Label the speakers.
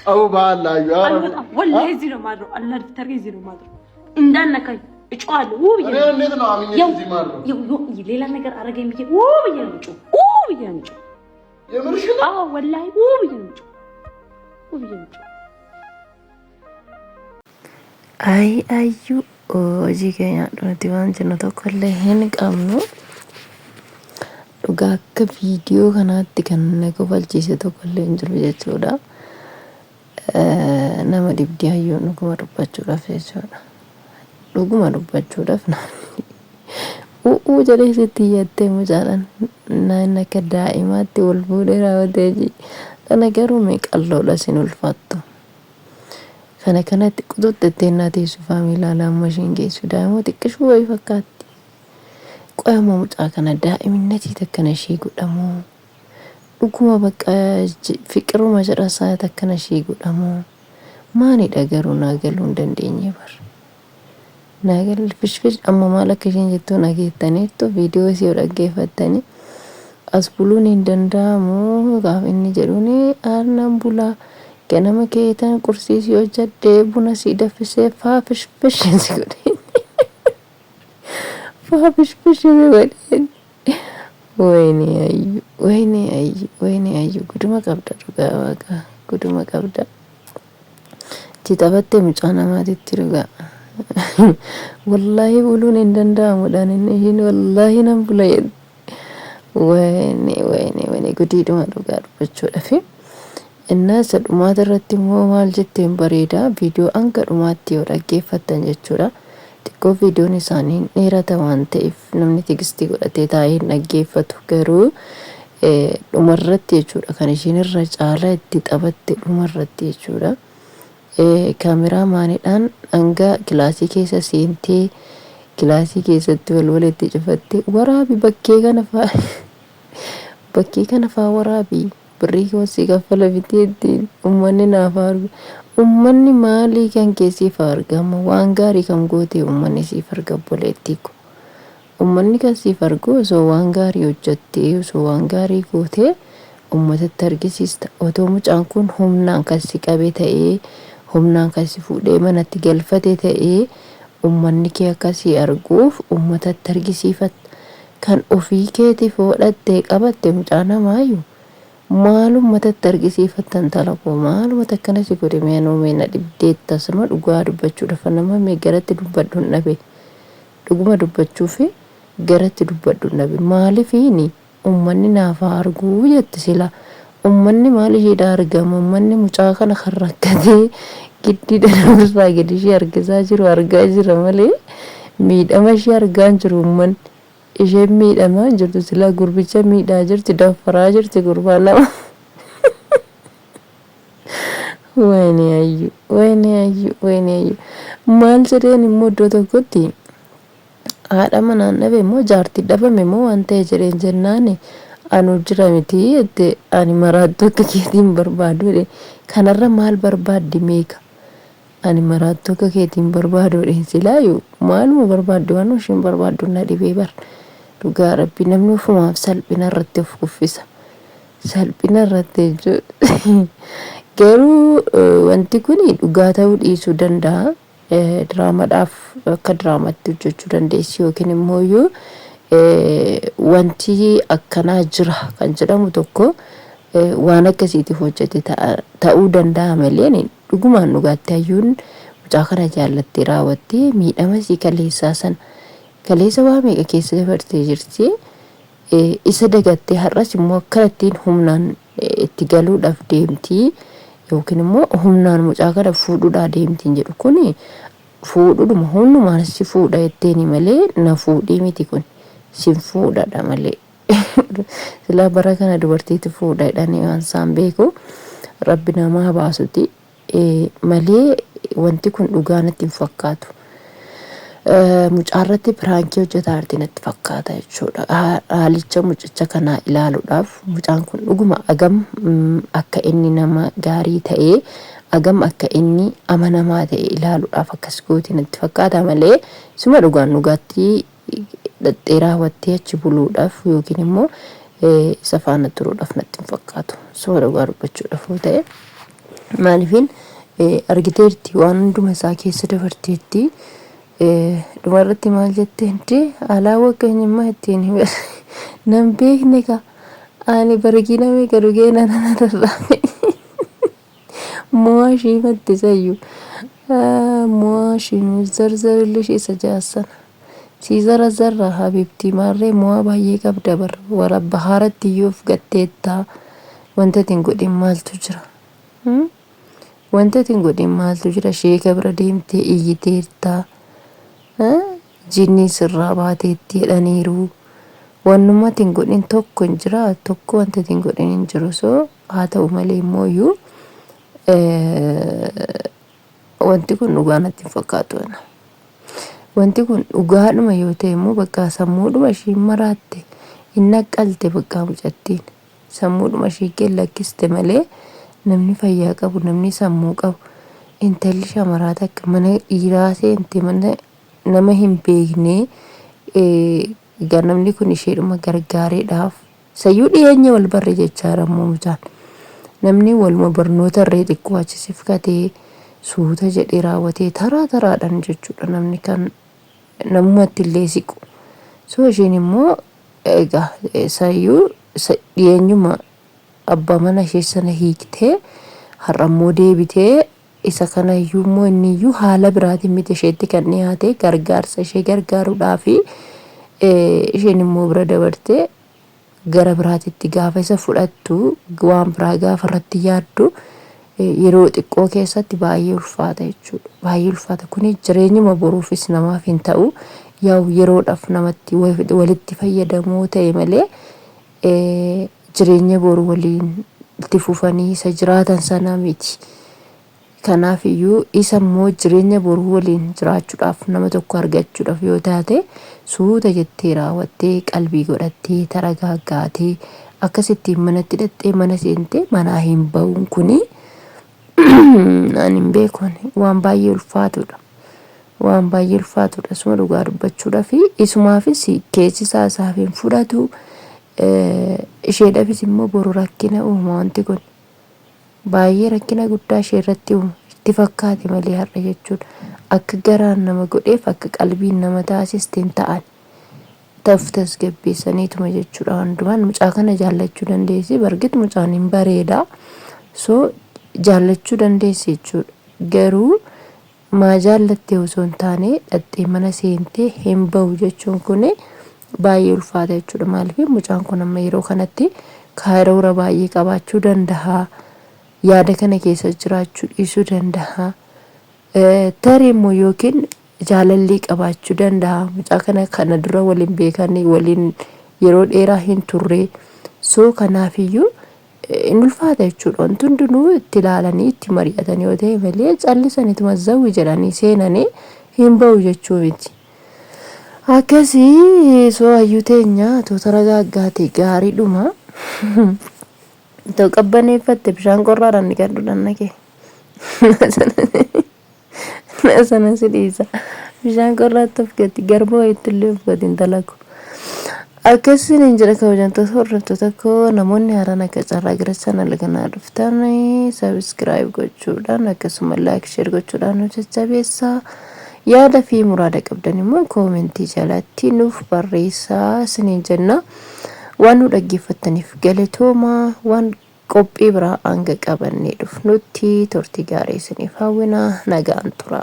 Speaker 1: أو بالله يا رب
Speaker 2: والله يزينه ما أدري الله ترى يزينه ما أدري إندانا كاي إشوال هو بيجي
Speaker 1: أنا نيت نعمين يزي مارو
Speaker 2: يو يليلا نجار أرجع بيجي هو بيجي نجوا هو بيجي نجوا
Speaker 1: يا مرشلا
Speaker 2: والله هو بيجي نجوا هو بيجي نجوا
Speaker 3: أي أيو أجي كيا ديوان جنو تقول هنيك أمنو dhugaa akka viidiyoo kanaatti kan nagu balchiise tokkollee hin jiru jechuudha. Nama dhibdii hayyoon dhuguma dubbachuudhaaf jechuudha. Dhuguma dubbachuudhaaf u'uu jedhee sitti iyyattee mucaadhaan naan akka daa'imaatti wal fuudhee raawwatee jira. Kana garuu meeqalloodha sin ulfaattu. Kana kanatti quxuxxettee teessu faamilaa laamma ishiin geessu daa'ima xiqqishuu wayii fakkaatti. Qoyama mucaa kana daa'iminnatii takkana ishee godhamoo dhuguma bakka fiqiruma jedhasaa takkana ishee godhamoo maalidha garuu naagaluu hin dandeenye bar naagal fishfish amma maal akka isheen jettu nageettaniirtu viidiyoo isii dhaggeeffattanii as buluun hin danda'amu gaaf inni jedhuuni aannan bulaa ganama keetan qursiisii hojjadhee buna sii daffisee faa fishfish si godhe فابش بيبين ويني أيو قدوما قبضة رقا قدوما قبضة جتابت مجانا ما تترقا والله يقولون إن دندا مدان إنهين والله نمبلا يد ويني قديدو ما رقا ربچو رفي الناس الأمات الرتمو مال جتين بريدا فيديو أنكر أماتي ورقي فتن جتشورا Xiqqoo viidiyoon isaanii dheerata waan ta'eef namni tigistii godhatee taa'ee dhaggeeffatu garuu dhumarratti jechuudha kan isheen irra caalaa itti taphatte dhumarratti jechuudha. Kaameraa maaniidhaan hanga kilaasii keessa seentee kilaasii keessatti walitti cufatte waraabi bakkee kana faa waraabi birrii koosii kaffala biteetti uummanni naaf argu. Ummanni maalii kan keessiif argama waan gaarii kan goote ummanni siif arga boleettiku ummanni kan siif argu osoo waan gaarii hojjattee osoo waan gaarii goote ummatatti argisiista otoo mucaan kun humnaan kan si qabee ta'ee humnaan kan si fuudhee manatti galfate ta'ee ummanni kee akkasii arguuf ummatatti argisiifat kan ofii keetiif hodhattee qabatte mucaa namaayyuu maaluma tattargisiifatan talaqoo maaluma takkana si godhe meenoo meena dhibdeetta sama dhugaa dubbachuudhaaf nama mee garatti dubbadhuun dhabe dhuguma dubbachuufi garatti dubbadhuun dhabe maalifiini ummanni naaf arguu jette sila ummanni maal isheedha argama ummanni mucaa kana kan rakkatee giddii dhanamurraa gadi ishee argisaa jiru argaa jira malee miidhama ishee argaa jiru ummanni ishee miidhamaa jirtu sila gurbicha miidhaa jirti daffaraa jirti gurbaa lama wayne ayyu maal jedheen immoo iddoo tokkotti haadha manaan dhabe immoo jaartii dhabame immoo waan ta'e jedheen jennaani anu jira miti jette ani maraattuu akka keetiin barbaadu kanarra maal barbaaddi meeqa ani maraattuu akka keetiin barbaadu silaayyuu maaluma barbaaddu waan isheen barbaaddu na dhibee bar dhugaa rabbi namni ofumaaf salphina irratti of kuffisa salphina irratti garuu wanti kun dhugaa ta'uu dhiisuu danda'a diraamaadhaaf akka diraamaatti hojjechuu dandeessi yookiin immoo wanti akkanaa jira kan jedhamu tokko waan akkasiitiif hojjete ta'uu danda'a malee dhugumaan dhugaatti hayyuun mucaa kana jaallattee raawwattee miidhama sii kaleessaa sana kaleessa waa meeqa keessa dabartee jirti isa dagattee har'as immoo akkanattiin humnaan itti galuudhaaf deemti yookiin immoo humnaan mucaa kana fuudhuudhaa deemtiin jedhu kun fuudhudhuma hundumaan si fuudha jetteeni malee na fuudhii miti kun sin fuudhadha malee sila bara kana dubartiitti fuudha jedhanii waan isaan beeku rabbi namaa baasuti malee wanti kun dhugaa natti hin fakkaatu. Mucaarratti piraankii hojjetaa arti natti fakkaata jechuudha. Haalicha mucicha kana ilaaluudhaaf mucaan kun dhuguma agam akka inni nama gaarii ta'ee agam akka inni amanamaa ta'e ilaaluudhaaf akkas gooti natti fakkaata malee suma dhugaan dhugaatti dhedheeraa wattee achi buluudhaaf yookiin immoo isa faana turuudhaaf natti hin fakkaatu. Soo dhugaa dubbachuudhaaf yoo ta'e maaliifin argiteerti waan hunduma isaa keessa dabarteetti dhumarratti maal jetteenti alaa waqeenyummaa ittiin nan beekne ka ani bargina meeqa dhugee nana rarraame mo'a ishii mattisayyuu mo'a ishii zarzarri ishii isa jaassan si zarra habibtii maarree mo'a baay'ee qabda warra bahaaratti iyyuuf gatteettaa wanta tin godhin maaltu jira wanta tin godhin maaltu jira sheeka bira deemtee iyyiteertaa jinni sirraa baateetti jedhaniiru wannuma tin godhin tokko hin jira tokko wanta tin godhin hin jiru soo haa ta'u malee immooyyuu wanti kun dhugaa natti hin fakkaatu wanti kun dhugaadhuma yoo ta'e immoo bakka sammuudhuma ishii maraatte hin naqqalte bakka mucattiin sammuudhuma ishii lakkiste malee namni fayyaa qabu namni sammuu qabu intalli shamaraa takka mana dhiiraa seente mana nama hin beekne namni kun isheedhuma gargaareedhaaf sayyuu dhiyeenya wal barre jechaadha immoo mucaan namni waluma barnoota irree xiqqoo achisiif katee suuta jedhee raawwatee taraadhaan jechuudha namni kan namumatti illee siqu soo isheen immoo egaa sayyuu dhiyeenyuma abbaa mana ishee sana hiiktee har'ammoo deebitee isa kana iyyuu immoo inni iyyuu haala biraatiin miti isheetti kan dhiyaate gargaarsa ishee gargaaruudhaafi isheen immoo bira dabartee gara biraatitti gaafa isa fudhattu waan biraa gaafa irratti yaaddu yeroo xiqqoo keessatti baay'ee ulfaata jechuudha. Baay'ee ulfaata kuni jireenyuma boruufis namaaf hin ta'u yaa'u yeroodhaaf namatti walitti fayyadamoo ta'e malee jireenya boru waliin itti fufanii isa jiraatan sana miti. Kanaaf iyyuu isa immoo jireenya boru waliin jiraachuudhaaf nama tokko argachuudhaaf yoo taate suuta jettee raawwattee qalbii godhattee taragaaggaatee akkasittiin manatti hidhattee mana seentee manaa hin ba'uun kuni ani hin beekne waan baay'ee ulfaatudha. Waan baay'ee ulfaatudha suma dhugaa dubbachuudhaa fi isumaafis keessi isaaf hin fudhatu isheedhaafis immoo boru rakkina uuma wanti kun baay'ee rakkina guddaa ishee irratti uumu itti fakkaate malee har'a jechuudha. Akka garaan nama godheef akka qalbiin nama taasisteen ta'an taftas gabbeessaniituma jechuudha. Hundumaan mucaa kana jaallachuu dandeessi bargit mucaan hin bareeda soo jaallachuu dandeessi jechuudha. Garuu maa jaallattee osoo hin taane dhattee mana seentee hin ba'u jechuun kun baay'ee ulfaata jechuudha. Maaliif mucaan kun amma yeroo kanatti karoora baay'ee qabaachuu danda'a. Yaada kana keessa jiraachuu dhiisuu danda'a. Tarii immoo yookiin jaalallee qabaachuu danda'a. Mucaa kana dura waliin beekanii waliin yeroo dheeraa hin turre soo kanaafiyyuu hin ulfaata jechuudha. Wanti hundinuu itti ilaalanii itti mari'atan yoo ta'e malee callisaniituma zawwi jedhanii seenanii hin ba'u jechuu miti. Akkasii soo hayyuu teenya toota ragaaggaate gaariidhuma. Tau qabbaneeffatte bishaan qorraadhaan dhiqadhuudhaan naqee sana si dhiisa bishaan qorraatti of gati garba wayitti illee of gati hin dalagu akkasiin hin jira kabajamtoota hordoftoota koo namoonni haaraan akka carraa gara chaanala kanaa dhuftan sabiskiraayib gochuudhaan akkasuma laayik sheer gochuudhaan nu jajjabeessaa yaada fi muraada qabdan immoo koomentii jalatti nuuf barreessaa isiniin jenna. Waan nu dhaggeeffattaniif galatooma waan qophii biraa hanga qabannee dhufnutti turtii gaarii isiniif hawwina nagaan tura.